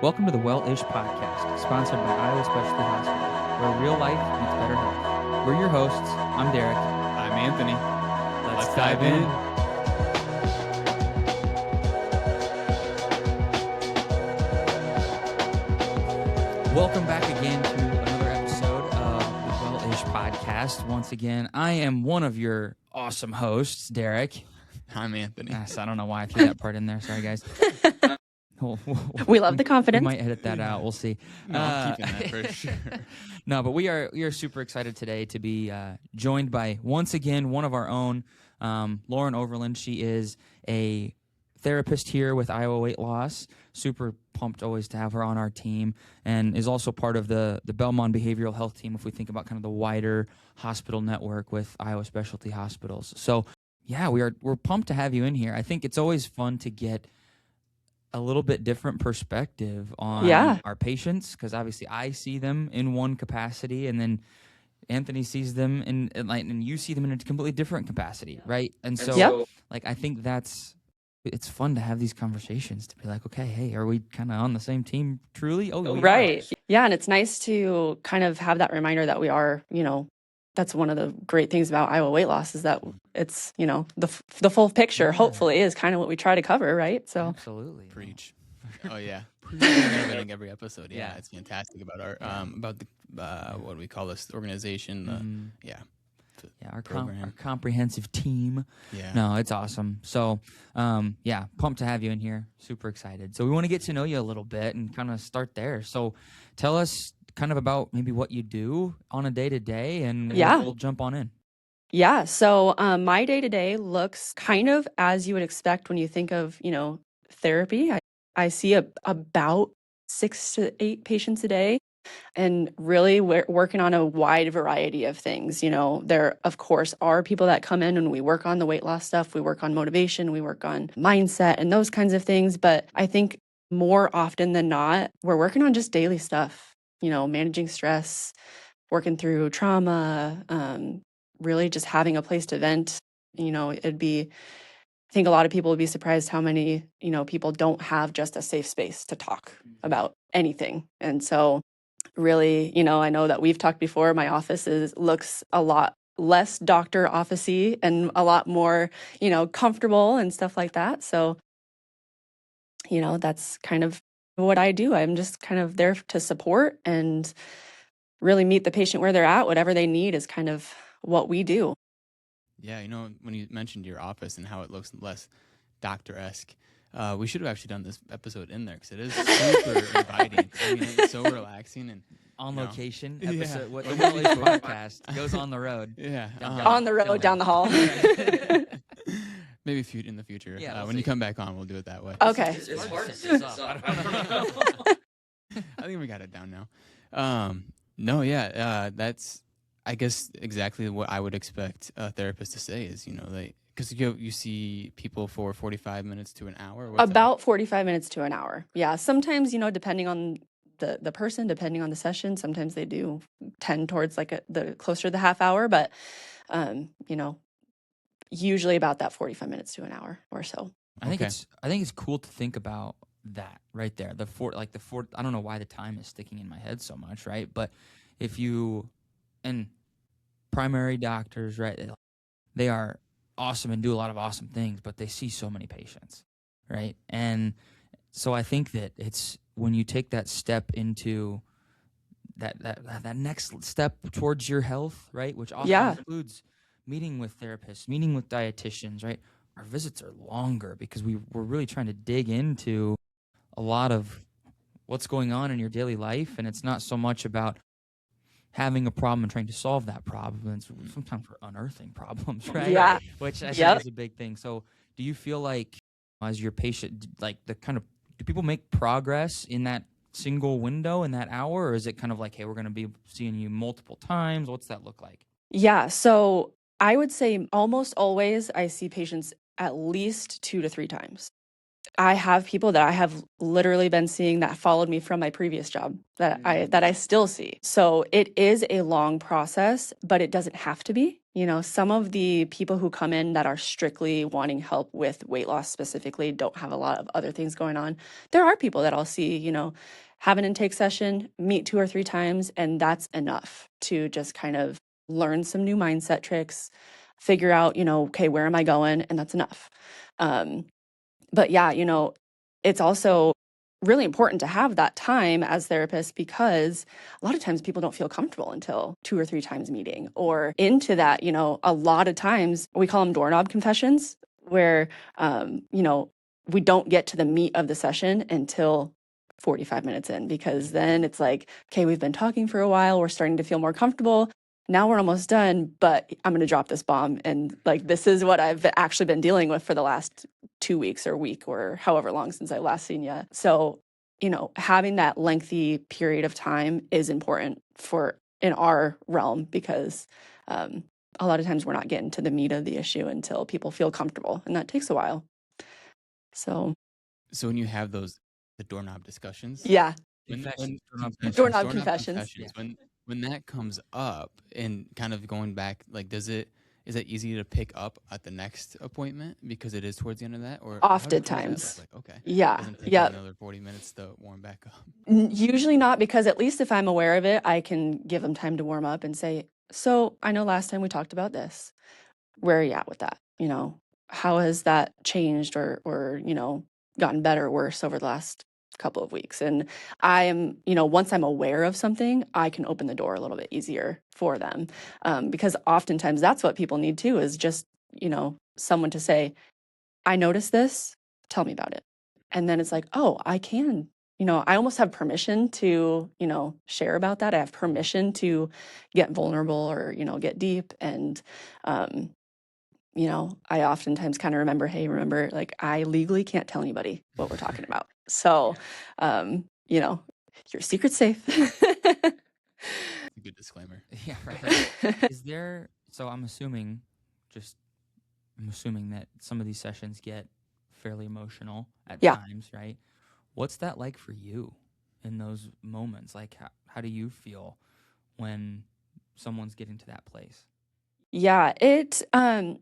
Welcome to the Well-ish Podcast, sponsored by Iowa Specialty Hospital, where real life meets better health. We're your hosts. I'm Derek. I'm Anthony. Let's dive in. Welcome back again to another episode of the Well-ish Podcast. Once again, I am one of your awesome hosts, Derek. I'm Anthony. Yes, I don't know why I threw that part in there. Sorry, guys. We love the confidence. We might edit that out. We'll see. No, I'm keeping that for sure. No, but we are super excited today to be joined by, once again, one of our own, Lauren Overland. She is a therapist here with Iowa Weight Loss. Super pumped always to have her on our team, and is also part of the Belmond Behavioral Health team if we think about kind of the wider hospital network with Iowa Specialty Hospitals. So, yeah, we're pumped to have you in here. I think it's always fun to get a little bit different perspective on our patients, because obviously I see them in one capacity, and then Anthony sees them and you see them in a completely different capacity, right? And so, like, I think it's fun to have these conversations, to be like, okay, hey, are we kind of on the same team truly? Oh, right. Yeah, and it's nice to kind of have that reminder that we are, that's one of the great things about Iowa Weight Loss, is that it's, the full picture, hopefully, is kind of what we try to cover, right? So absolutely. Preach. Oh, yeah. Everything, every episode. Yeah, it's fantastic about our, about the, what do we call this organization? Our comprehensive team. Yeah. No, it's awesome. So, pumped to have you in here. Super excited. So we want to get to know you a little bit and kind of start there. So tell us kind of about maybe what you do on a day-to-day, and we'll jump on in. Yeah. So my day-to-day looks kind of as you would expect when you think of, therapy. I see about 6 to 8 patients a day. And really, we're working on a wide variety of things. There, of course, are people that come in and we work on the weight loss stuff. We work on motivation. We work on mindset and those kinds of things. But I think more often than not, we're working on just daily stuff, managing stress, working through trauma, really just having a place to vent. I think a lot of people would be surprised how many, people don't have just a safe space to talk about anything. And so really, I know that we've talked before, my office looks a lot less doctor office-y and a lot more, comfortable and stuff like that. So, that's kind of what I do. I'm just kind of there to support and really meet the patient where they're at. Whatever they need is kind of what we do. Yeah, when you mentioned your office and how it looks less doctor-esque, we should have actually done this episode in there, because it is super inviting. I mean, it's so relaxing and on location episode. What the Well-ish Podcast goes on the road. Yeah, on the road down the hall. Maybe in the future. When you come back on, we'll do it that way. Okay. It's hard to set this up. I don't know. I think we got it down now. That's, I guess, exactly what I would expect a therapist to say is, because you see people for 45 minutes to an hour. About 45 minutes to an hour. Yeah. Sometimes, depending on the person, depending on the session, sometimes they do tend towards like the closer to the half hour, but, usually about that 45 minutes to an hour or so. I think it's cool to think about that right there. I don't know why the time is sticking in my head so much, right? But and primary doctors, right? They are awesome and do a lot of awesome things, but they see so many patients, right? And so I think that it's when you take that step into that next step towards your health, right? Which often includes meeting with therapists, meeting with dietitians, right? Our visits are longer because we're really trying to dig into a lot of what's going on in your daily life, and it's not so much about having a problem and trying to solve that problem. And sometimes we're unearthing problems, right? Yeah. Which I think is a big thing. So do you feel like, as your patient, like do people make progress in that single window in that hour? Or is it kind of like, hey, we're going to be seeing you multiple times? What's that look like? Yeah. So I would say almost always I see patients at least 2 to 3 times. I have people that I have literally been seeing that followed me from my previous job that I still see. So it is a long process, but it doesn't have to be. Some of the people who come in that are strictly wanting help with weight loss specifically don't have a lot of other things going on. There are people that I'll see, have an intake session, meet 2 or 3 times, and that's enough to just kind of learn some new mindset tricks, figure out, okay, where am I going? And that's enough. But yeah, it's also really important to have that time as therapists because a lot of times people don't feel comfortable until 2 or 3 times meeting or into that, a lot of times we call them doorknob confessions where, we don't get to the meat of the session until 45 minutes in because then it's like, okay, we've been talking for a while. We're starting to feel more comfortable. Now we're almost done, but I'm going to drop this bomb. And like, this is what I've actually been dealing with for the last 2 weeks or week or however long since I last seen you. So, having that lengthy period of time is important in our realm because a lot of times we're not getting to the meat of the issue until people feel comfortable, and that takes a while. So when you have the doorknob discussions, yeah, Doorknob doorknob confessions. Yeah. when that comes up and kind of going back, like, is it easy to pick up at the next appointment because it is towards the end of that, or Oftentimes. like, okay, Yeah, doesn't take yeah. another 40 minutes to warm back up? Usually not, because at least if I'm aware of it, I can give them time to warm up and say, so I know last time we talked about this. Where are you at with that? How has that changed or gotten better or worse over the last couple of weeks? And I am, once I'm aware of something, I can open the door a little bit easier for them. Because oftentimes that's what people need too, is just, someone to say, I noticed this, tell me about it. And then it's like, oh, I can, I almost have permission to, share about that. I have permission to get vulnerable or, get deep. And, I oftentimes kind of remember, like, I legally can't tell anybody what we're talking about. So, your secret's safe. A good disclaimer. Yeah, right. Is there, so I'm assuming that some of these sessions get fairly emotional at Yeah. times, right? What's that like for you in those moments? Like, how do you feel when someone's getting to that place? Yeah, it's a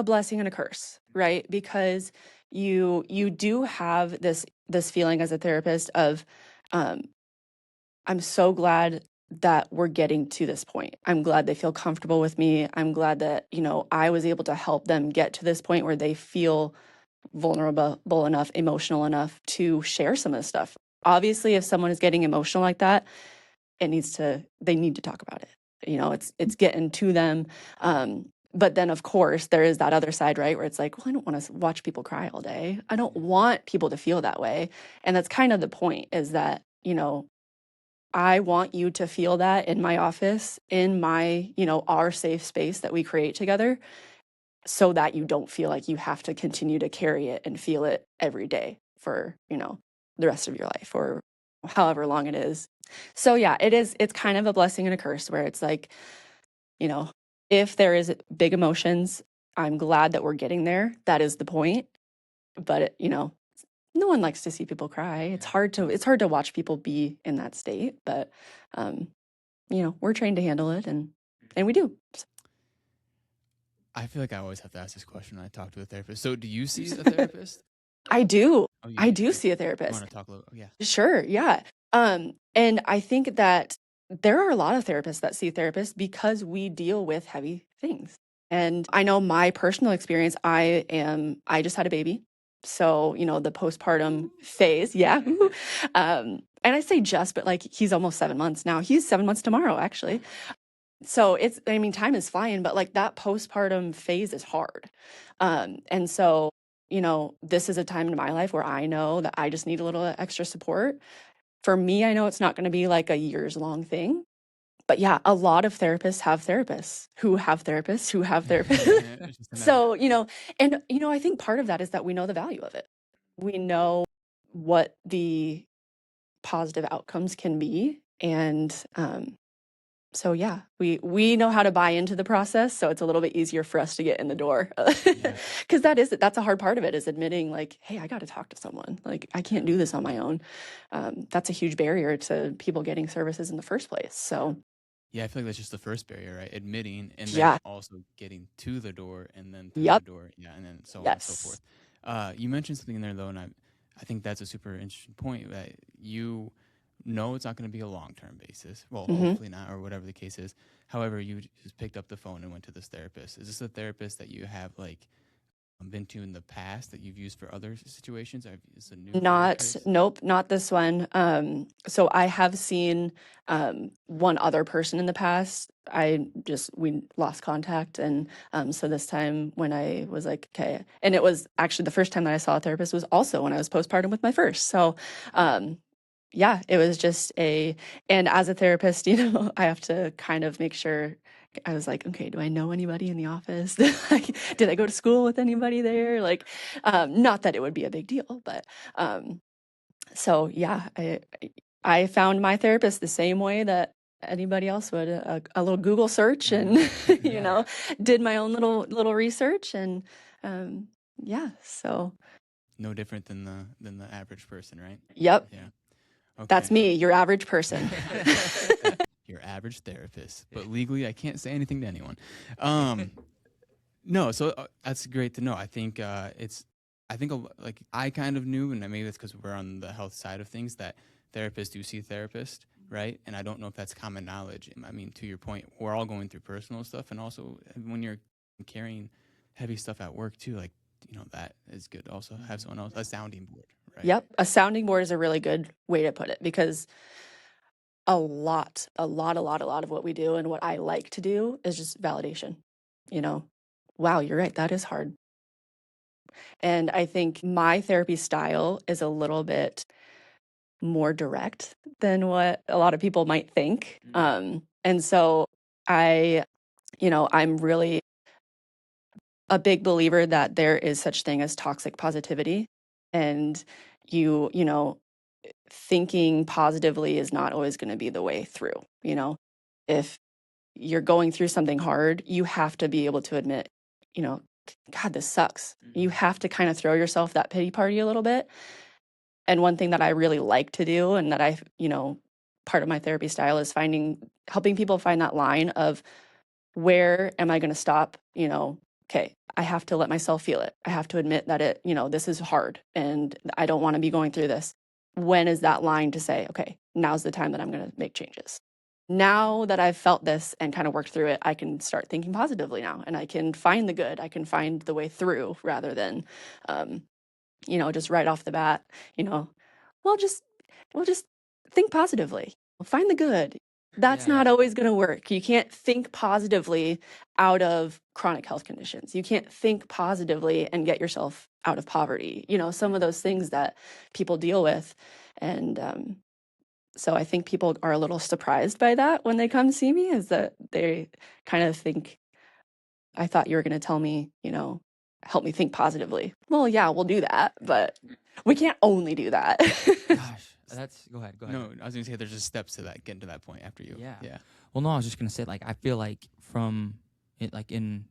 blessing and a curse, right? Because you do have this feeling as a therapist of um I'm so glad that we're getting to this point. I'm glad they feel comfortable with me. I'm glad that, I was able to help them get to this point where they feel vulnerable enough, emotional enough to share some of this stuff. Obviously, if someone is getting emotional like that, they need to talk about it. It's getting to them. But then, of course, there is that other side, right? Where it's like, well, I don't want to watch people cry all day. I don't want people to feel that way. And that's kind of the point, is that, I want you to feel that in my office, in my, our safe space that we create together, so that you don't feel like you have to continue to carry it and feel it every day for, the rest of your life or however long it is. So yeah, it's kind of a blessing and a curse, where it's like, if there is big emotions, I'm glad that we're getting there. That is the point. But no one likes to see people cry. It's hard to watch people be in that state, but we're trained to handle it, and we do. I feel like I always have to ask this question when I talk to a therapist. So, do you see a therapist? I do. Oh, I do see a You therapist. want to talk a little? Yeah. Sure, yeah. And I think that there are a lot of therapists that see therapists because we deal with heavy things. And I know my personal experience, I just had a baby. So, the postpartum phase, yeah. And I say just, but like, he's almost 7 months now. He's 7 months tomorrow, actually. So time is flying, but like, that postpartum phase is hard. And so, this is a time in my life where I know that I just need a little extra support. For me, I know it's not going to be like a years long thing. But yeah, a lot of therapists have therapists who have therapists who have therapists. So, and I think part of that is that we know the value of it. We know what the positive outcomes can be. And so yeah, we know how to buy into the process, so it's a little bit easier for us to get in the door. Because that's a hard part of it, is admitting like, hey, I got to talk to someone. Like, I can't do this on my own. That's a huge barrier to people getting services in the first place. So Yeah, I feel like that's just the first barrier, right? Admitting and then Yeah. also getting to the door and then through the Yep. door. Yeah, and then so on and so Yes. forth. You mentioned something in there though, and I think that's a super interesting point that you know it's not going to be a long-term basis. Well, Hmm. hopefully not, or whatever the case is. However, you just picked up the phone and went to this therapist. Is this a therapist that you have like been to in the past that you've used for other situations? Or is it a new Not, therapist? nope, not this one. So I have seen one other person in the past. We lost contact, and so this time when I was like, okay, and it was actually the first time that I saw a therapist was also when I was postpartum with my first. So, um, yeah, it was just and as a therapist, I have to kind of make sure. I was like, okay, do I know anybody in the office? Did I go to school with anybody there? Like, not that it would be a big deal, but um, so yeah, I found my therapist the same way that anybody else would, a little Google search, and you Yeah. know, did my own little research, and um, yeah, so No different than the average person, right? yep, Yeah. that's Okay. me, your average person. Your average therapist, but legally I can't say anything to anyone. Um, no, so that's great to know. I think like I kind of knew, and maybe that's because we're on the health side of things, that therapists do see therapists, right? And I don't know if that's common knowledge. I mean, to your point, we're all going through personal stuff, and also when you're carrying heavy stuff at work too, like that is good. To also have someone else a sounding board, right? Yep, a sounding board is a really good way to put it, because a lot of what we do and what I like to do is just validation. You know, wow, you're right, that is hard. And I think my therapy style is a little bit more direct than what a lot of people might think. And so I, I'm really a big believer that there is such thing as toxic positivity. And you know, thinking positively is not always going to be the way through. If you're going through something hard, you have to be able to admit, you know, God, this sucks. You have to kind of throw yourself that pity party a little bit. And one thing that I really like to do, and that part of my therapy style is helping people find that line of, where am I going to stop? Okay, I have to let myself feel it. I have to admit that this is hard and I don't want to be going through this. When is that line to say, okay, now's the time that I'm going to make changes? Now that I've felt this and kind of worked through it, I can start thinking positively now, and I can find the good. I can find the way through, rather than, um, just right off the bat, you know, well, just we'll just think positively. We'll find the good. That's Yeah. not always going to work. You can't think positively out of chronic health conditions. You can't think positively and get yourself out of poverty. Some of those things that people deal with. And so I think people are a little surprised by that when they come see me, is that they kind of think, I thought you were going to tell me, help me think positively. Well, yeah, we'll do that, but we can't only do that. Gosh, go ahead. No, I was gonna say there's just steps to that, getting to that point after you. Yeah. Yeah. Well, no, I was just gonna say, like, I feel like from it, like in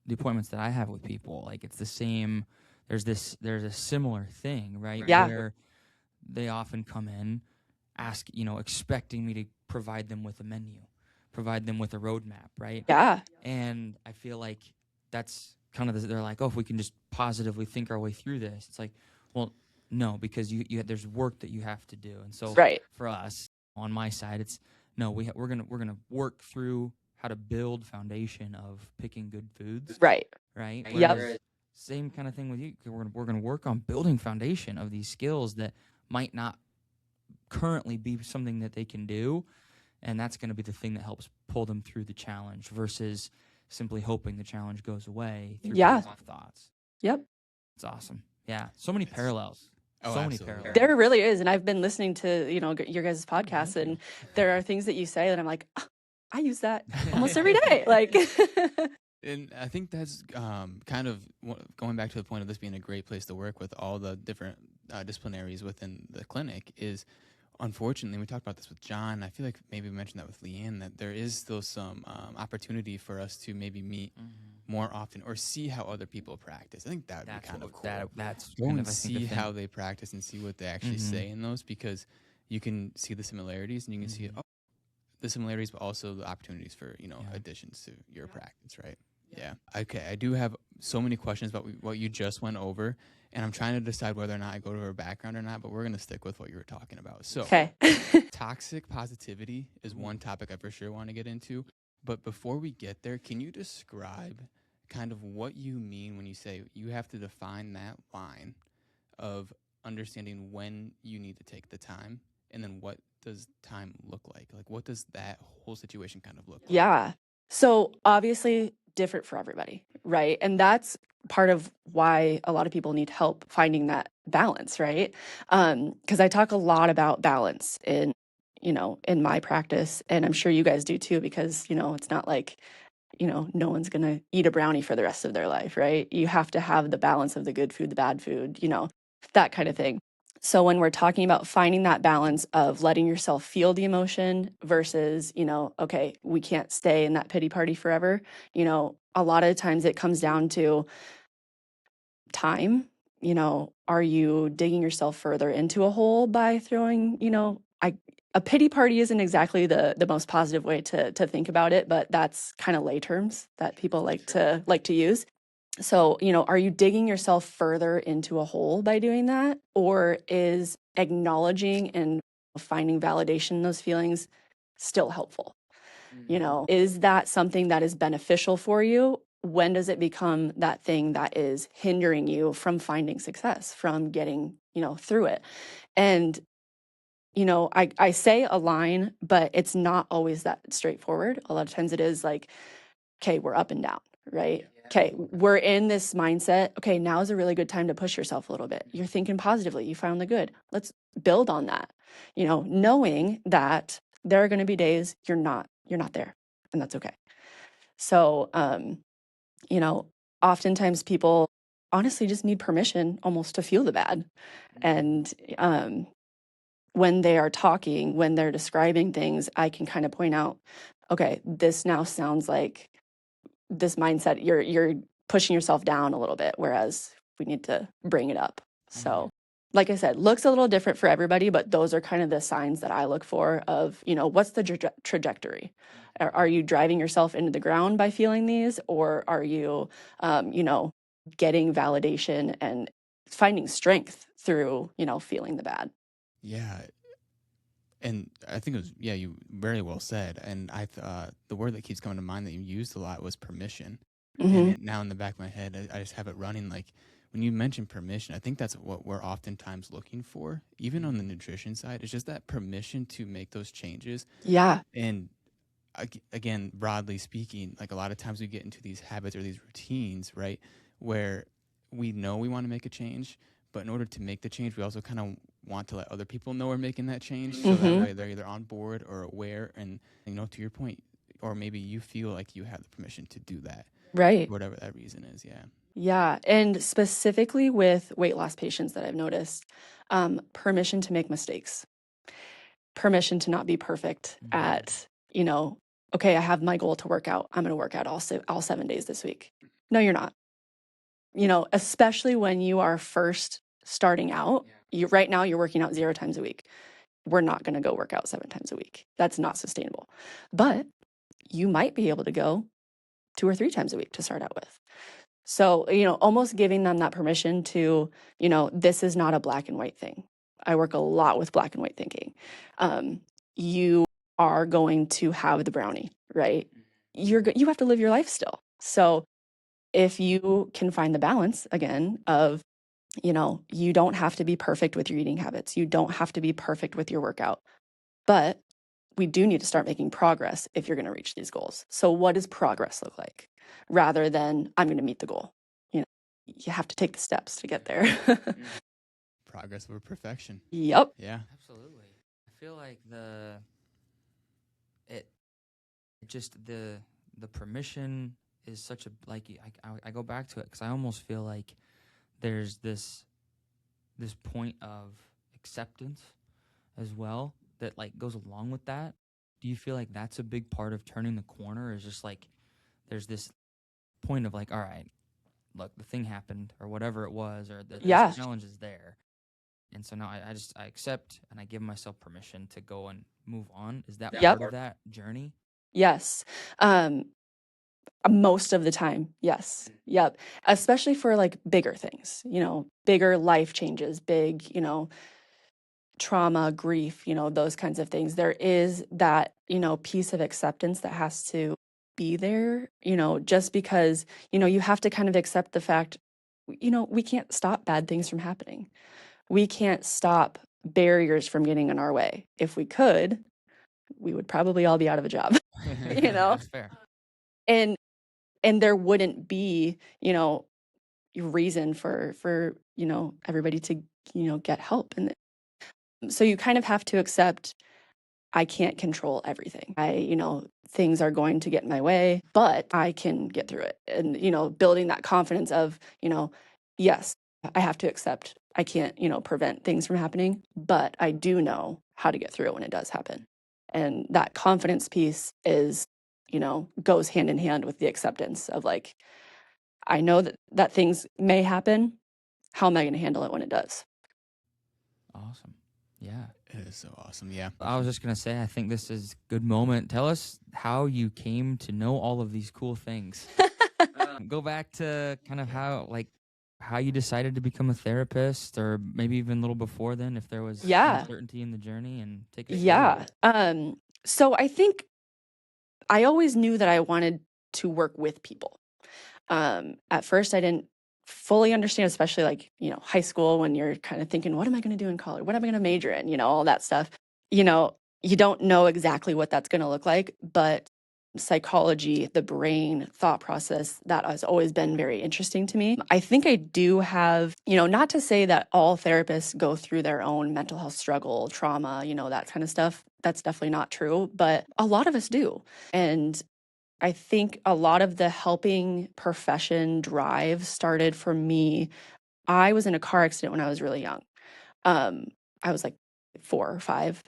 the appointments that I have with people, like it's the same. There's a similar thing, right? Yeah. Where they often come in, expecting me to provide them with a menu, provide them with a roadmap, right? Yeah. And I feel like that's kind of they're like, oh, if we can just positively think our way through this, it's like, well, no, because there's work that you have to do, and so Right. for us on my side, it's no, we're gonna work through how to build foundation of picking good foods, Right. right? Yep. Whereas same kind of thing with you. We're gonna work on building foundation of these skills that might not currently be something that they can do, and that's going to be the thing that helps pull them through the challenge versus simply hoping the challenge goes away through Yeah. positive thoughts. Yep. It's awesome. Yeah, so many parallels. Oh, So many absolutely. parallels. There really is. And I've been listening to, your guys' podcast, and there are things that you say that I'm like, "Ah, I use that almost every day." Like, And I think that's kind of going back to the point of this being a great place to work with all the different disciplinaries within the clinic is, unfortunately, we talked about this with John. I feel like maybe we mentioned that with Leanne, that there is still some opportunity for us to maybe meet more often or see how other people practice. I think that would be kind of cool. That's Go kind and of, I think, the see thing. how they practice and see what they actually say in those, because you can see the similarities and you can see, oh, the similarities, but also the opportunities for, Yeah. additions to your practice, right? Yeah. Okay. I do have so many questions about what you just went over, and I'm trying to decide whether or not I go to her background or not, but we're going to stick with what you were talking about. So, Okay. toxic positivity is one topic I for sure want to get into. But before we get there, can you describe kind of what you mean when you say you have to define that line of understanding when you need to take the time, and then what does time look like? Like, what does that whole situation kind of look like? Yeah. So obviously different for everybody, right? And that's part of why a lot of people need help finding that balance, right? Because I talk a lot about balance in my practice, and I'm sure you guys do too, because, it's not like, no one's going to eat a brownie for the rest of their life, right? You have to have the balance of the good food, the bad food, that kind of thing. So when we're talking about finding that balance of letting yourself feel the emotion versus, okay, we can't stay in that pity party forever, a lot of times it comes down to time. Are you digging yourself further into a hole by throwing, a pity party isn't exactly the most positive way to think about it, but that's kind of lay terms that people like to use. So, are you digging yourself further into a hole by doing that? Or is acknowledging and finding validation in those feelings still helpful? Is that something that is beneficial for you? When does it become that thing that is hindering you from finding success, from getting, through it? And, I say a line, but it's not always that straightforward. A lot of times it is like, okay, we're up and down, right? Okay, we're in this mindset. Okay, now is a really good time to push yourself a little bit. You're thinking positively. You found the good. Let's build on that. Knowing that there are going to be days you're not there, and that's okay. So, oftentimes people honestly just need permission almost to feel the bad. And when they are talking, when they're describing things, I can kind of point out, okay, this now sounds like this mindset, you're pushing yourself down a little bit, whereas we need to bring it up. So, like I said, looks a little different for everybody, but those are kind of the signs that I look for of, what's the trajectory? Are you driving yourself into the ground by feeling these, or are you, getting validation and finding strength through, feeling the bad? Yeah. And I think it was, you very well said. And the word that keeps coming to mind that you used a lot was permission. And now in the back of my head, I just have it running. Like, when you mention permission, I think that's what we're oftentimes looking for, even on the nutrition side. It's just that permission to make those changes. Yeah. And again, broadly speaking, like, a lot of times we get into these habits or these routines, right, where we know we want to make a change, but in order to make the change, we also kind of want to let other people know we're making that change, so that way they're either on board or aware. And, to your point, or maybe you feel like you have the permission to do that, Right. whatever that reason is. Yeah. Yeah. And specifically with weight loss patients that I've noticed, permission to make mistakes, permission to not be perfect at, okay, I have my goal to work out. I'm going to work out all 7 days this week. No, you're not. Especially when you are first starting out, right now you're working out 0 times a week. We're not going to go work out 7 times a week. That's not sustainable. But you might be able to go 2 or 3 times a week to start out with. So, almost giving them that permission to, this is not a black and white thing. I work a lot with black and white thinking. You are going to have the brownie, right? You have to live your life still. So if you can find the balance again of, you don't have to be perfect with your eating habits. You don't have to be perfect with your workout, but we do need to start making progress if you're going to reach these goals. So what does progress look like rather than I'm going to meet the goal? You have to take the steps to get there. Progress over perfection. Yep. Yeah. Absolutely. I feel like it just the permission is such a, like, I go back to it because I almost feel like there's this point of acceptance as well that, like, goes along with that. Do you feel like that's a big part of turning the corner? Is just like there's this point of, like, all right, look, the thing happened or whatever it was, or Yeah. this challenge is there. And so now I accept and I give myself permission to go and move on. Is that Yep. part of that journey? Yes. Most of the time, yes. Yep. Especially for like bigger things, bigger life changes, big, trauma, grief, those kinds of things. There is that, piece of acceptance that has to be there, just because, you have to kind of accept the fact, we can't stop bad things from happening. We can't stop barriers from getting in our way. If we could, we would probably all be out of a job, That's fair. and there wouldn't be, reason for everybody to, get help. And so you kind of have to accept I can't control everything. Things are going to get in my way, but I can get through it. And, building that confidence of, yes, I have to accept I can't, prevent things from happening, but I do know how to get through it when it does happen. And that confidence piece is, goes hand in hand with the acceptance of like, I know that things may happen. How am I going to handle it when it does? Awesome. Yeah. It is so awesome. Yeah. I was just going to say, I think this is a good moment. Tell us how you came to know all of these cool things. Go back to kind of how you decided to become a therapist, or maybe even a little before then, if there was Yeah. uncertainty in the journey, and take us Yeah. through. So I think I always knew that I wanted to work with people. At first, I didn't fully understand, especially like, high school, when you're kind of thinking, what am I going to do in college? What am I going to major in? All that stuff. You don't know exactly what that's going to look like, but psychology, the brain, thought process, that has always been very interesting to me. I think I do have, not to say that all therapists go through their own mental health struggle, trauma, that kind of stuff. That's definitely not true, but a lot of us do. And I think a lot of the helping profession drive started for me. I was in a car accident when I was really young. I was like 4 or 5.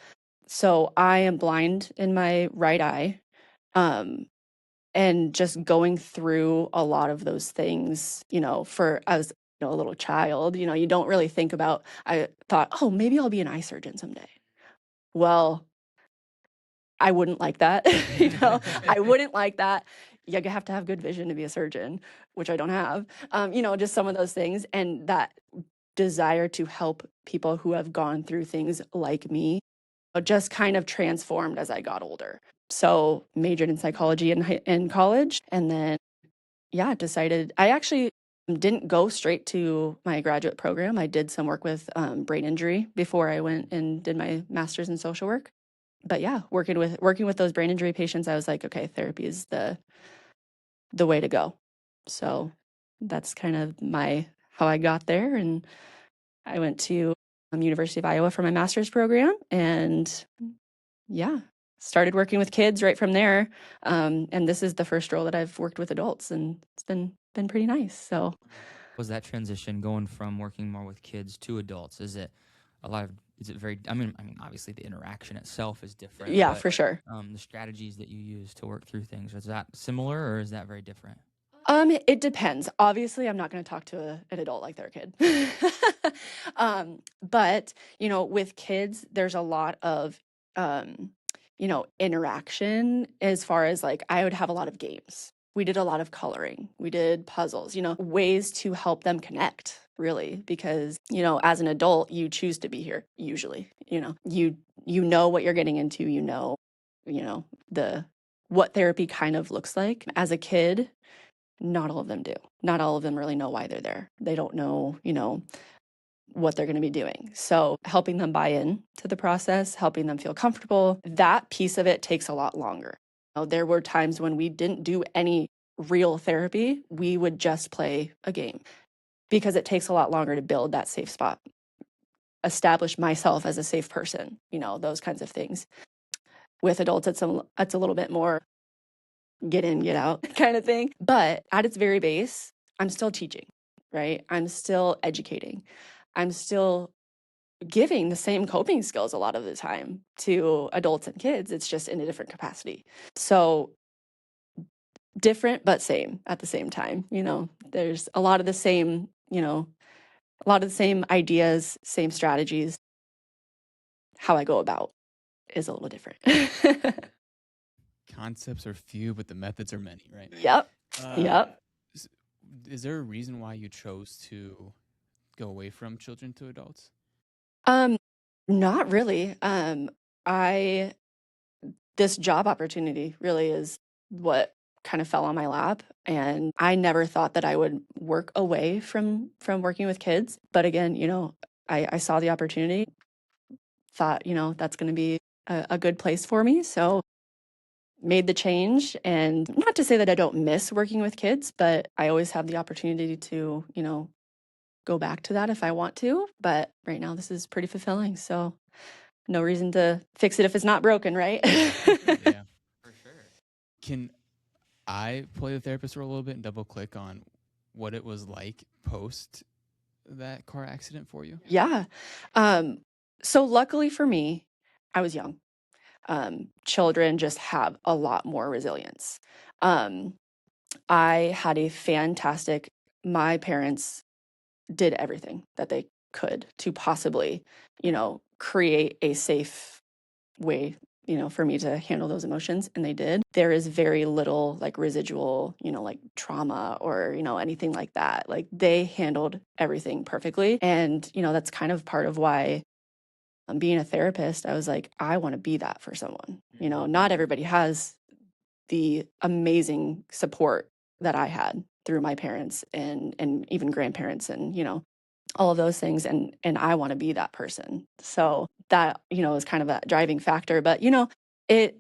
So I am blind in my right eye. And just going through a lot of those things, as a little child, you don't really think about, I thought, oh, maybe I'll be an eye surgeon someday. Well, I wouldn't like that. I wouldn't like that. You have to have good vision to be a surgeon, which I don't have. Just some of those things. And that desire to help people who have gone through things like me just kind of transformed as I got older. So majored in psychology in college, and then decided I actually didn't go straight to my graduate program. I did some work with brain injury before I went and did my master's in social work. But yeah, working with those brain injury patients, I was like, okay, therapy is the way to go. So that's kind of how I got there. And I went to University of Iowa for my master's program, and started working with kids right from there. And this is the first role that I've worked with adults, and it's been pretty nice. So Was that transition going from working more with kids to adults? Is it very, I mean, obviously the interaction itself is different. yeah, but, for sure. the strategies that you use to work through things, is that similar or is that very different? It depends. Obviously, I'm not going to talk to an adult like they're a kid. But, with kids, there's a lot of, interaction, as far as like, I would have a lot of games. We did a lot of coloring. We did puzzles, ways to help them connect, really, because, as an adult, you choose to be here, usually, you know what you're getting into, the what therapy kind of looks like. As a kid, not all of them do. Not all of them really know why they're there. They don't know, what they're going to be doing. So helping them buy in to the process, helping them feel comfortable, that piece of it takes a lot longer. There were times when we didn't do any real therapy. We would just play a game, because it takes a lot longer to build that safe spot, establish myself as a safe person, those kinds of things. With adults, it's a little bit more get in, get out kind of thing. But at its very base, I'm still teaching, right? I'm still educating. I'm still giving the same coping skills a lot of the time to adults and kids. It's just in a different capacity. So different, but same at the same time. There's a lot of the same, A lot of the same ideas, same strategies. How I go about is a little different. Concepts are few, but the methods are many, right? Yep. Uh, Yep. s- is there a reason why you chose to go away from children to adults? Um, Not really. I This job opportunity really is what kind of fell on my lap, and I never thought that I would work away from working with kids. But again, I saw the opportunity, thought, that's going to be a good place for me. So made the change. And not to say that I don't miss working with kids, but I always have the opportunity to, go back to that if I want to. But right now, this is pretty fulfilling. So no reason to fix it if it's not broken, right? Yeah. For sure. Can I play the therapist role a little bit and double click on what it was like post that car accident for you? Yeah. So luckily for me, I was young. Children just have a lot more resilience. Um, I had a fantastic, my parents did everything that they could to possibly, create a safe way, for me to handle those emotions. And they did. There is very little like residual, like trauma or, anything like that. Like they handled everything perfectly. And, that's kind of part of why being a therapist, I was like, I want to be that for someone. Not everybody has the amazing support that I had through my parents and even grandparents and, all of those things. And I want to be that person. So that, is kind of a driving factor. But, it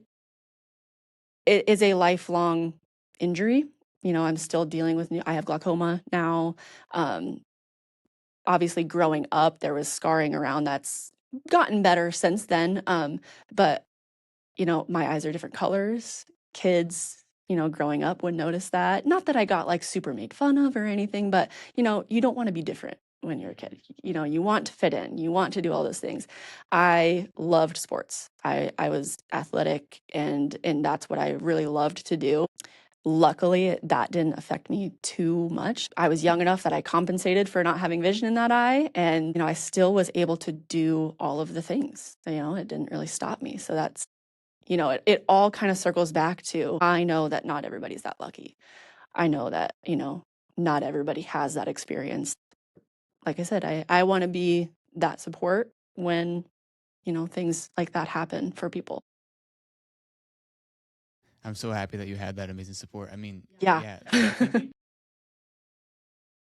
it is a lifelong injury. I'm still dealing with I have glaucoma now. Um, Obviously growing up, there was scarring around that's gotten better since then. But my eyes are different colors. Kids, growing up would notice that. Not that I got like super made fun of or anything, but you don't want to be different when you're a kid. You want to fit in, you want to do all those things. I loved sports. I was athletic and that's what I really loved to do. Luckily, that didn't affect me too much. I was young enough that I compensated for not having vision in that eye. And, I still was able to do all of the things. It didn't really stop me. So that's, it all kind of circles back to I know that not everybody's that lucky. I know that, not everybody has that experience. Like I said, I want to be that support when, things like that happen for people. I'm so happy that you had that amazing support. I mean, Yeah. yeah, I think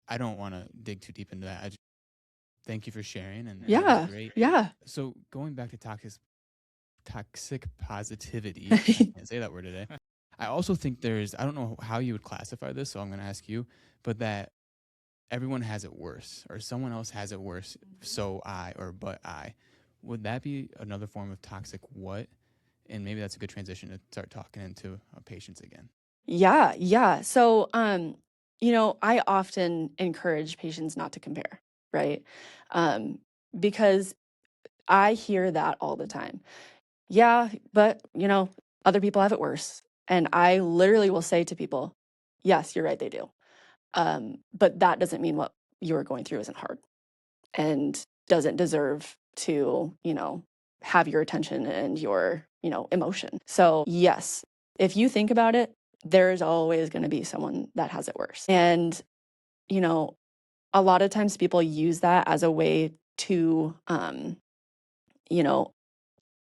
I don't want to dig too deep into that. Thank you for sharing, and that was Yeah. great. Yeah. So going back to toxic positivity, I can't say that word today. I also think I don't know how you would classify this, so I'm going to ask you, but that everyone has it worse or someone else has it worse, so I or but I. Would that be another form of toxic what? And maybe that's a good transition to start talking into patients again. Yeah, yeah. So, I often encourage patients not to compare, right? Um, because I hear that all the time. Yeah, but, other people have it worse. And I literally will say to people, yes, you're right, they do. But that doesn't mean what you're going through isn't hard and doesn't deserve to, have your attention and your, emotion. So, yes, if you think about it, there's always going to be someone that has it worse. And, you know, a lot of times people use that as a way to, you know,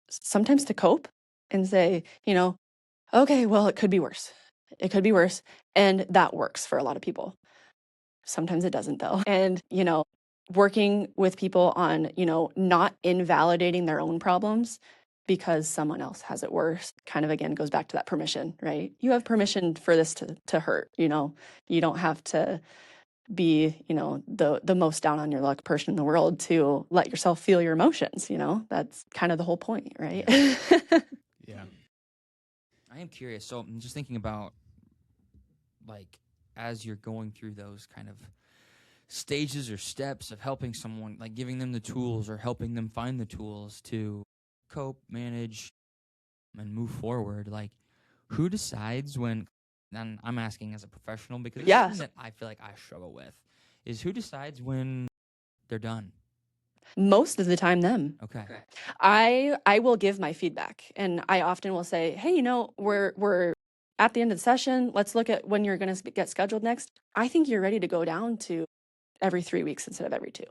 sometimes to cope and say, okay, well, it could be worse. It could be worse. And that works for a lot of people. Sometimes it doesn't, though. And, working with people on, not invalidating their own problems because someone else has it worse kind of again goes back to that permission, right? You have permission for this to hurt, you don't have to be, the most down on your luck person in the world to let yourself feel your emotions, that's kind of the whole point, right? Yeah. I am curious. So I'm just thinking about, like, as you're going through those kind of stages or steps of helping someone, like giving them the tools or helping them find the tools to cope, manage, and move forward. Like, who decides when? And I'm asking as a professional because it's Yeah. something that I feel like I struggle with. Is who decides when they're done. Most of the time them. Okay. I will give my feedback, and I often will say, hey, we're at the end of the session. Let's look at when you're going to get scheduled next. I think you're ready to go down to every 3 weeks instead of every 2.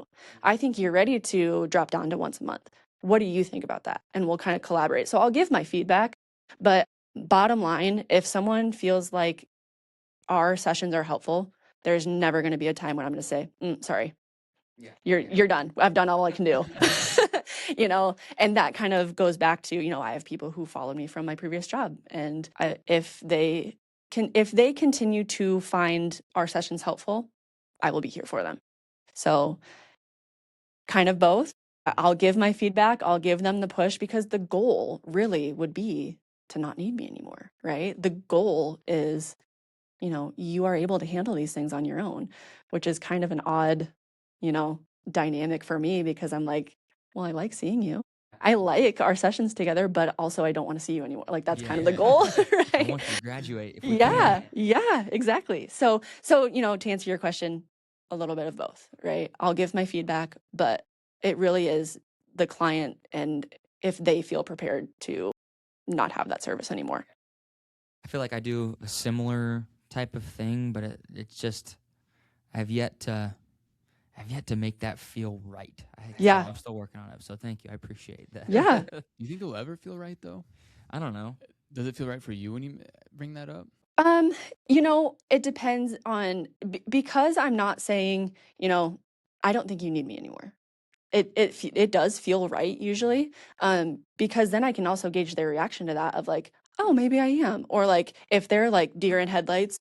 I think you're ready to drop down to once a month. What do you think about that? And we'll kind of collaborate. So I'll give my feedback, but bottom line, if someone feels like our sessions are helpful, there's never going to be a time when I'm going to say, sorry, you're done. I've done all I can do. And that kind of goes back to, I have people who followed me from my previous job, and if they continue to find our sessions helpful, I will be here for them. So kind of both. I'll give my feedback, I'll give them the push, because the goal really would be to not need me anymore, right? The goal is, you are able to handle these things on your own, which is kind of an odd, dynamic for me, because I'm like, well, I like seeing you. I like our sessions together, but also I don't want to see you anymore. Like, that's kind of the goal, I right? want you to graduate if we Yeah, can. yeah, exactly. So, to answer your question, a little bit of both, right? I'll give my feedback, but it really is the client, and if they feel prepared to not have that service anymore. I feel like I do a similar type of thing, but it's just I've yet to make that feel right. Yeah. So I'm still working on it. So thank you. I appreciate that. Yeah. You think it'll ever feel right though? I don't know. Does it feel right for you when you bring that up? It depends on because I'm not saying, I don't think you need me anymore. It does feel right usually, because then I can also gauge their reaction to that of like, oh, maybe I am, or like if they're like deer in headlights,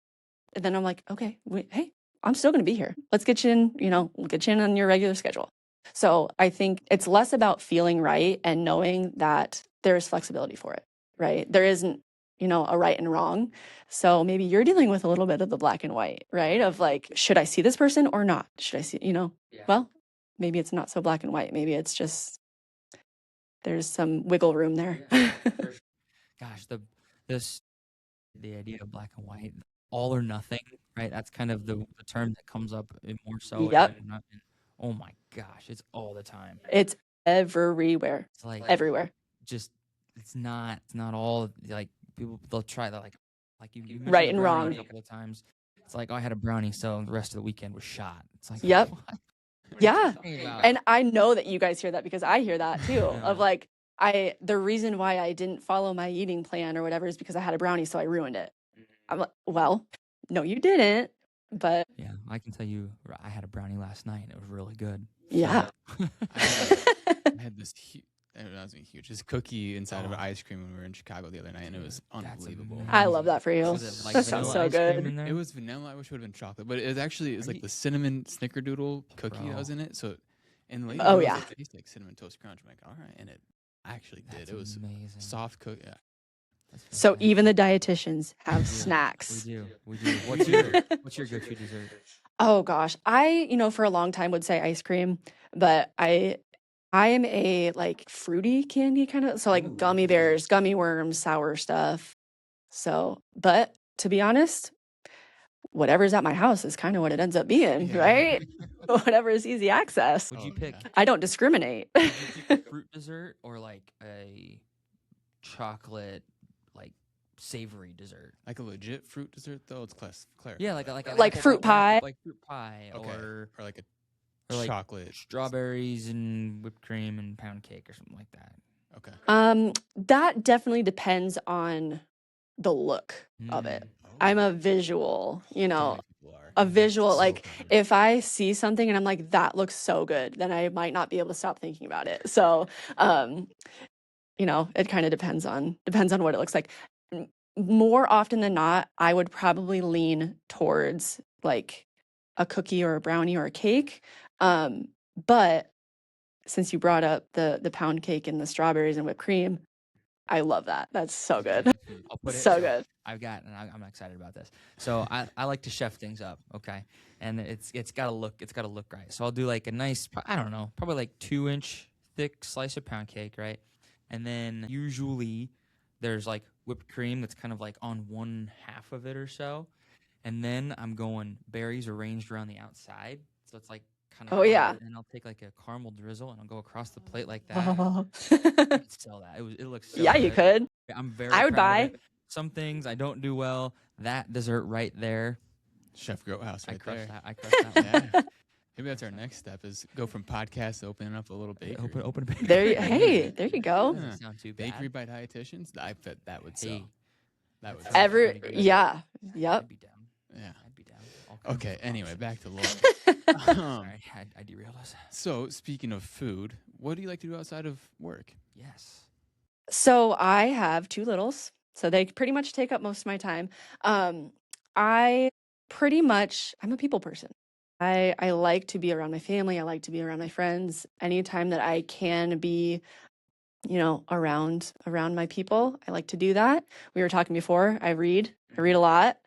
then I'm like, okay, hey, I'm still going to be here. Let's get you in. We'll get you in on your regular schedule. So I think it's less about feeling right and knowing that there's flexibility for it, right? There isn't, a right and wrong. So maybe you're dealing with a little bit of the black and white, right? Of like, should I see this person or not? Should I see, well, maybe it's not so black and white. Maybe it's just there's some wiggle room there. Gosh, the idea of black and white, all or nothing, right? That's kind of the term that comes up more so. Yep. Oh my gosh, it's all the time. It's everywhere. It's like everywhere. Just it's not all like people. They'll try that like you mentioned Right the and brownie wrong. a couple of times. It's like, oh, I had a brownie, so the rest of the weekend was shot. It's like, Yep. what? Yeah. About? And I know that you guys hear that because I hear that too. Yeah. Of like, the reason why I didn't follow my eating plan or whatever is because I had a brownie, so I ruined it. I'm like, well, no, you didn't. But yeah, I can tell you, I had a brownie last night, and it was really good. Yeah. I had this huge, this cookie inside of an ice cream when we were in Chicago the other night, and it was unbelievable. I love that for you. Was it like That sounds so vanilla ice cream good. in there? It was vanilla. I wish it would have been chocolate, but it was like the cinnamon snickerdoodle cookie that was in it. So, and later, Oh, it yeah. tastes like cinnamon toast crunch. I'm like, all right, and it actually did. That's It was amazing. soft cook. Yeah. So even the dietitians have snacks. We do. What's your go-to dessert? Oh gosh, I for a long time would say ice cream, but I am a like fruity candy kind of, so like gummy bears, gummy worms, sour stuff. So, but to be honest, whatever's at my house is kind of what it ends up being, Yeah. right? Whatever is easy access. Would you Oh, pick? yeah. I don't discriminate. Would you pick fruit dessert or like a chocolate, like savory dessert? Like a legit fruit dessert though. It's clarify. Yeah, like Like fruit pie? like fruit pie, Okay. or like like chocolate. strawberries and whipped cream and pound cake or something like that. Okay. That definitely depends on the look of it. I'm a visual, So many people are. a visual, So like good. if I see something and I'm like, that looks so good, then I might not be able to stop thinking about it. So, it kind of depends on what it looks like. More often than not, I would probably lean towards like a cookie or a brownie or a cake. But since you brought up the pound cake and the strawberries and whipped cream, I love that. That's so good. I'll put it So good. I've got, and I'm excited about this. So I like to chef things up, okay, and it's got to look right. So I'll do like a nice, I don't know, probably like 2-inch thick slice of pound cake, right, and then usually there's like whipped cream that's kind of like on one half of it or so, and then I'm going berries arranged around the outside, so it's like kind of Oh, yeah. and I'll take like a caramel drizzle and I'll go across the plate like that. Oh. I could sell that. It looks so Yeah, you good. could. I'm very I would proud buy. of it. Some things I don't do well. That dessert right there, Chef Grow House I right crushed there. that. I crushed that one. Yeah. Maybe that's our next step is go from podcast to opening up a little bakery. Open a bakery. There you go. Doesn't sound too bad. Bakery by dietitians? I bet that would sell. Hey, That would that sell. sounds Every pretty good. yeah. Yep. I'd be down. Yeah. I'd be down. All kinds Okay, of anyway, options. back to Lauren. Sorry, I derailed us. So, speaking of food, what do you like to do outside of work? Yes. So I have two littles, so they pretty much take up most of my time. I'm a people person. I like to be around my family. I like to be around my friends. Anytime that I can be, around my people, I like to do that. We were talking before. I read a lot.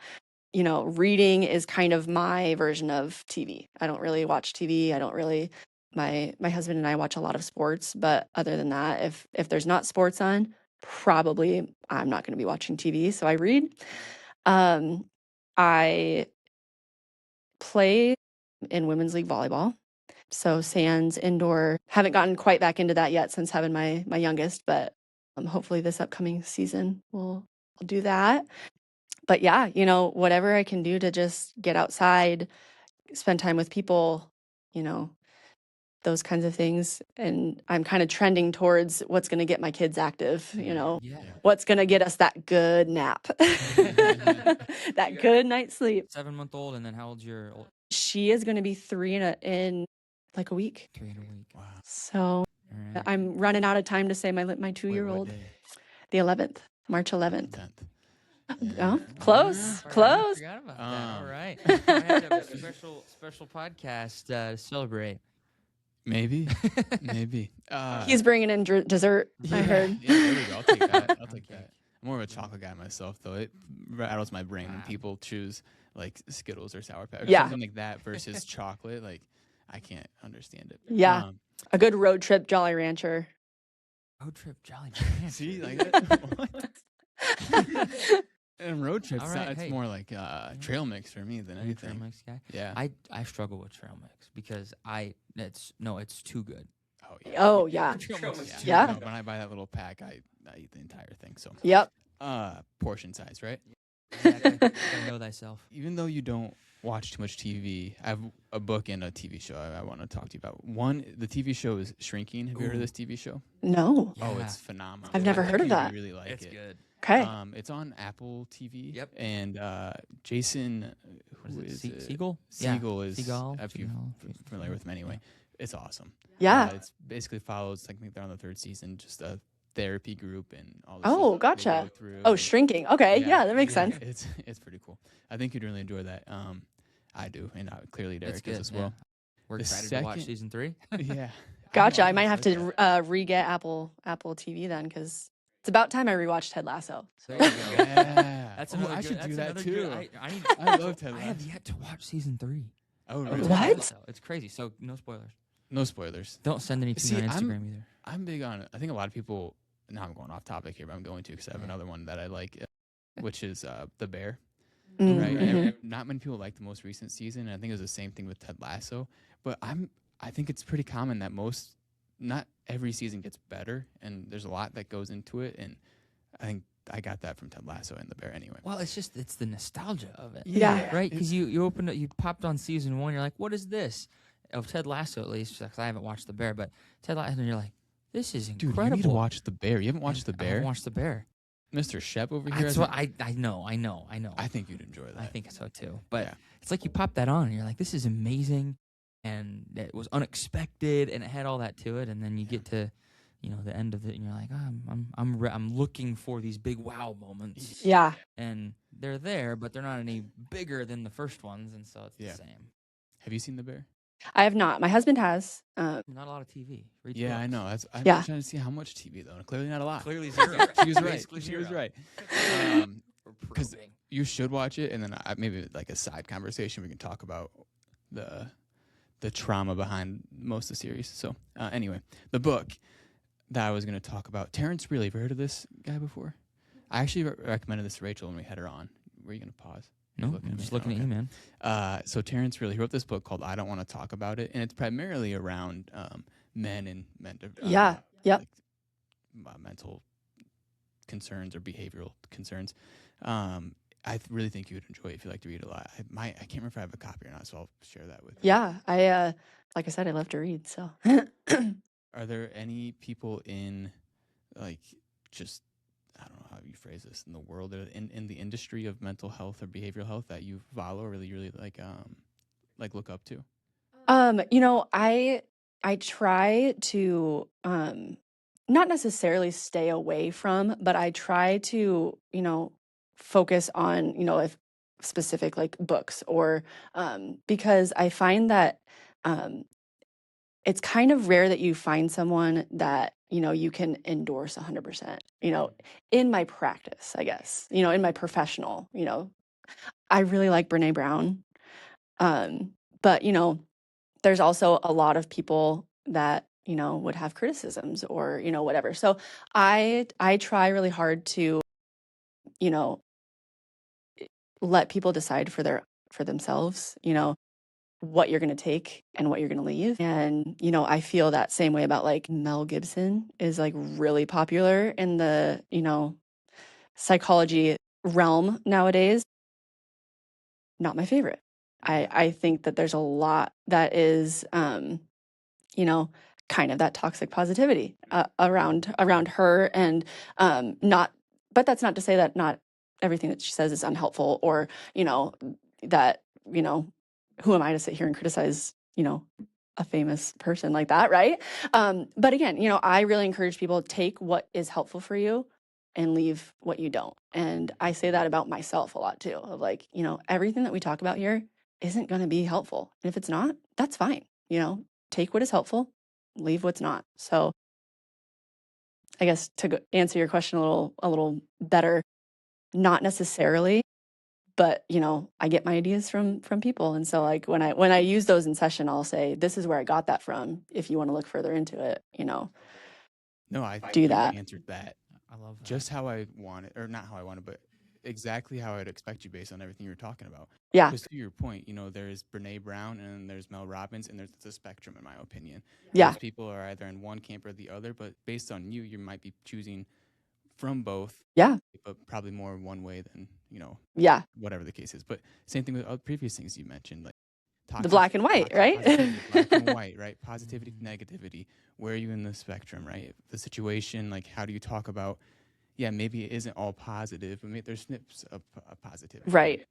Reading is kind of my version of TV. I don't really watch TV. I don't really. My husband and I watch a lot of sports, but other than that, if there's not sports on, probably I'm not going to be watching TV. So I read. I play in women's league volleyball. So sands, indoor. Haven't gotten quite back into that yet since having my youngest, but hopefully this upcoming season I'll do that. But yeah, whatever I can do to just get outside, spend time with people, those kinds of things. And I'm kind of trending towards what's going to get my kids active, Yeah. what's going to get us that good nap, that good night's sleep. 7-month-old, and then how old's your old? She is going to be 3 in like a week. 3 in a week. Wow. So All right. I'm running out of time to say my Wait, 2-year-old. what day? The 11th, March 11th. 10th. Oh, close, I close. forgot about that. All Um, right. I have to have a special podcast to celebrate. Maybe. Maybe. He's bringing in dessert, I heard. Yeah, there we go. I'll take that. I'll take Okay. that. I'm more of a chocolate guy myself, though. It rattles my brain when people choose like Skittles or Sour Patch or Yeah. something like that versus chocolate. Like, I can't understand it. Yeah. A good road trip Jolly Rancher. Road trip Jolly Rancher. See, like that? What? And road trips, All right, it's hey. more like trail mix for me than Are you a trail anything. mix guy? Yeah. I struggle with trail mix because it's too good. Oh yeah. Oh, yeah. Trail mix is too Yeah. No, when I buy that little pack, I eat the entire thing. So, Yep. portion size, right? good. You gotta know thyself. Even though you don't watch too much TV, I have a book and a TV show I want to talk to you about. One, the TV show is Shrinking. Have you heard of Ooh. this TV show? No. Oh, Yeah. it's phenomenal. I've never I heard think of you'd that. really like It's it. good. Okay. It's on Apple TV. Yep. And Jason, What who is is it? Siegel? Siegel is, Seagal? if you're Seagal? familiar with him anyway, it's awesome. Yeah. It's basically follows, I think they're on the 3rd season, just a therapy group and all this Oh, stuff they gotcha. go through Oh, and- shrinking. Okay. Yeah, that makes sense. It's pretty cool. I think you'd really enjoy that. I do, and clearly Derek It's does good as well. We're The excited to watch second- season 3. Yeah. Gotcha. I know, might it's have like to re-get Apple TV then because it's about time I rewatched Ted Lasso. There you go. Yeah. That's Oh, another I good, should that's do that another too. Good, I need. I love Ted I have Lasso. yet to watch season 3. Oh, of really? Ted What? Lasso. It's crazy. So no spoilers. No spoilers. Don't send any to See, me on I'm- Instagram either. I'm big on it. I think a lot of people. Now I'm going off topic here, but I'm going to because I have Yeah. another one that I like, which is The Bear. Mm, Right. mhm. And not many people like the most recent season. And I think it was the same thing with Ted Lasso. But I think it's pretty common that not every season gets better, and there's a lot that goes into it. And I think I got that from Ted Lasso and The Bear anyway. Well, it's the nostalgia of it. Yeah. Right? Because you opened up, you popped on season 1. You're like, what is this? Of Ted Lasso, at least, because I haven't watched The Bear, but Ted Lasso, and you're like, this is Dude, incredible. you need to watch The Bear. You haven't watched The I Bear? haven't watched The Bear. Mr. Shep over here. That's what I know. I think you'd enjoy that. I think so too. But Yeah. it's like you pop that on and you're like, this is amazing, and it was unexpected, and it had all that to it, and then you get to, the end of it, and you're like, I'm looking for these big wow moments, Yeah. and they're there, but they're not any bigger than the first ones, and so it's Yeah. the same. Have you seen The Bear? I have not. My husband has. Not a lot of TV. Read Yeah, I books. know. I'm Yeah. trying to see how much TV though. Clearly not a lot. Clearly zero. She was right. Basically She was zero. right. We're 'cause probing. You should watch it, and then maybe like a side conversation we can talk about the trauma behind most of the series. So anyway, the book that I was going to talk about, Terrence Reilly. Have you heard of this guy before? I actually recommended this to Rachel when we had her on. Were you going to pause? No, Looking I'm at just me? looking at Okay. you, man. So Terrence really wrote this book called "I Don't Want to Talk About It," and it's primarily around men and Yeah. Yep. like mental concerns or behavioral concerns. Really think you would enjoy it if you like to read a lot. I can't remember if I have a copy or not, so I'll share that with you. Yeah. I like I said, I love to read. So Are there any people in like just I don't know how you phrase this in the world or in the industry of mental health or behavioral health that you follow or really like look up to? I try to not necessarily stay away from, but I try to, focus on, if specific like books or because I find that um it's kind of rare that you find someone that, you can endorse 100%, in my practice, I guess, in my professional, I really like Brene Brown. But, there's also a lot of people that, would have criticisms or, whatever. So I try really hard to, you know, let people decide for themselves, what you're going to take and what you're going to leave. And, I feel that same way about like Mel Gibson is like really popular in the, psychology realm nowadays. Not my favorite. I think that there's a lot that is, you know, kind of that toxic positivity around her and not, but that's not to say that not everything that she says is unhelpful or, that, who am I to sit here and criticize, a famous person like that, right? But again, I really encourage people to take what is helpful for you and leave what you don't. And I say that about myself a lot too, of like, everything that we talk about here isn't going to be helpful. And if it's not, that's fine. Take what is helpful, leave what's not. So I guess to answer your question a little better, not necessarily, but I get my ideas from people. And so like when I use those in session, I'll say, this is where I got that from. If you want to look further into it, No, I do you that. answered that I love that. just how I wanted, or not how I wanted, but exactly how I'd expect you based on everything you were talking about. Yeah. Because to your point, there's Brene Brown and there's Mel Robbins, and there's the spectrum, in my opinion. Yeah. Those people are either in one camp or the other, but based on you, you might be choosing from both. Yeah. But probably more one way than, Yeah. whatever the case is. But same thing with other previous things you mentioned, like The black and white, right? positivity, black and white, right? Positivity, negativity. Where are you in the spectrum, right? The situation, like how do you talk about? Yeah, maybe it isn't all positive, but maybe there's snips of positivity. Right.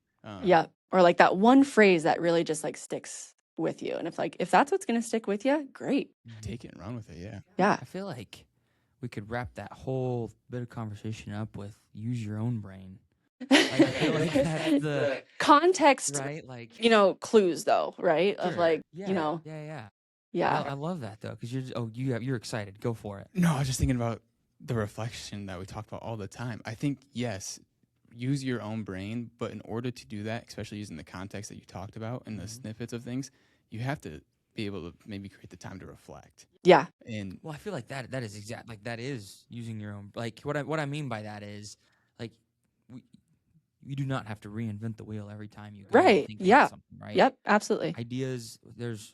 Yeah. Or like that one phrase that really just like sticks with you. And if that's what's going to stick with you, great. Take it and run with it. Yeah. Yeah. I feel like we could wrap that whole bit of conversation up with use your own brain. Like, I feel like that's the context, right, like clues though, right? sure. Of like, yeah. yeah. I love that though, because you're excited. Go for it. No, I was just thinking about the reflection that we talk about all the time. I think yes, use your own brain, but in order to do that, especially using the context that you talked about and the snippets of things, you have to be able to maybe create the time to reflect. Yeah. And Well, I feel like that is exact, like that is using your own, like what I mean by that is like you do not have to reinvent the wheel every time you go Right. think Yeah. about something, right? Yep. Absolutely. Ideas, there's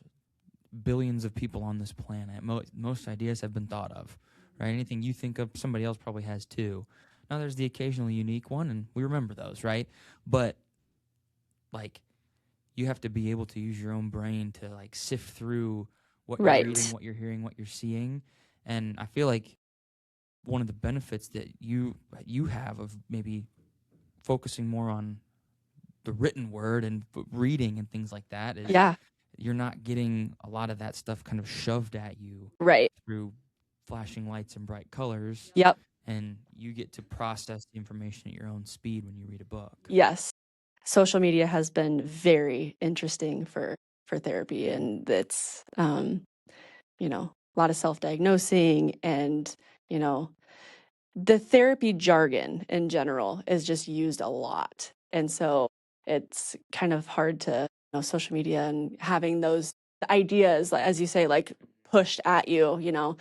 billions of people on this planet. Most ideas have been thought of, right? Anything you think of, somebody else probably has too. Now there's the occasionally unique one, and we remember those, right? But like, you have to be able to use your own brain to like sift through what you're Right. reading, what you're hearing, what you're seeing, and I feel like one of the benefits that you have of maybe focusing more on the written word and reading and things like that is Yeah. you're not getting a lot of that stuff kind of shoved at you Right. through flashing lights and bright colors. Yep. And you get to process the information at your own speed when you read a book. Yes. Social media has been very interesting for therapy, and it's a lot of self-diagnosing, and the therapy jargon in general is just used a lot. And so it's kind of hard to, social media and having those ideas, as you say, like pushed at you,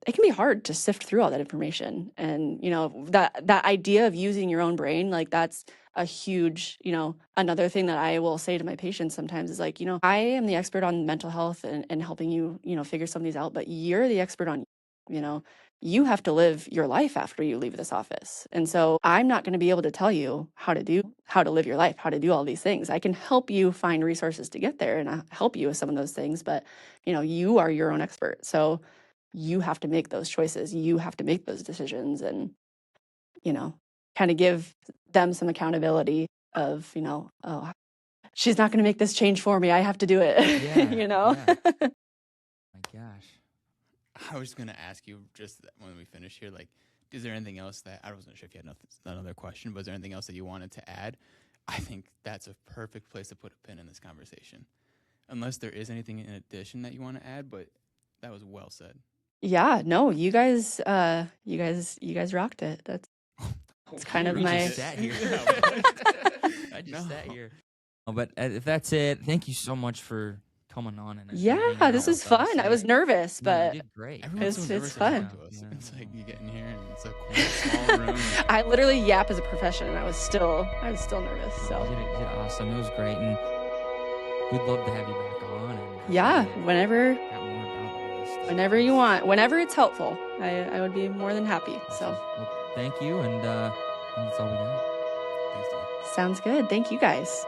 it can be hard to sift through all that information. And, that idea of using your own brain, like that's a huge, another thing that I will say to my patients sometimes is like, I am the expert on mental health and helping you, figure some of these out, but you're the expert on, you know, you have to live your life after you leave this office. And so I'm not going to be able to tell you how to live your life, how to do all these things. I can help you find resources to get there and help you with some of those things, but you are your own expert. So you have to make those choices. You have to make those decisions and, kind of give them some accountability of, oh, she's not going to make this change for me. I have to do it. Yeah, yeah. My gosh. I was going to ask you just when we finish here, like, is there anything else that, I wasn't sure if you had another question, but is there anything else that you wanted to add? I think that's a perfect place to put a pin in this conversation. Unless there is anything in addition that you want to add, but that was well said. Yeah, no, you guys rocked it. It's kind of my. Sat here. I just sat here. Oh, but if that's it, thank you so much for coming on. And yeah, this was fun. I was nervous, but you did great. It's fun. Yeah. It's like you get in here and it's a small room. I literally yap as a profession, and I was still nervous. So you did awesome. It was great, and we'd love to have you back on. And yeah, whenever you stuff. want, whenever it's helpful, I would be more than happy. So well, thank you, and that's all we got. Thanks, Tom. sounds good. Thank you guys.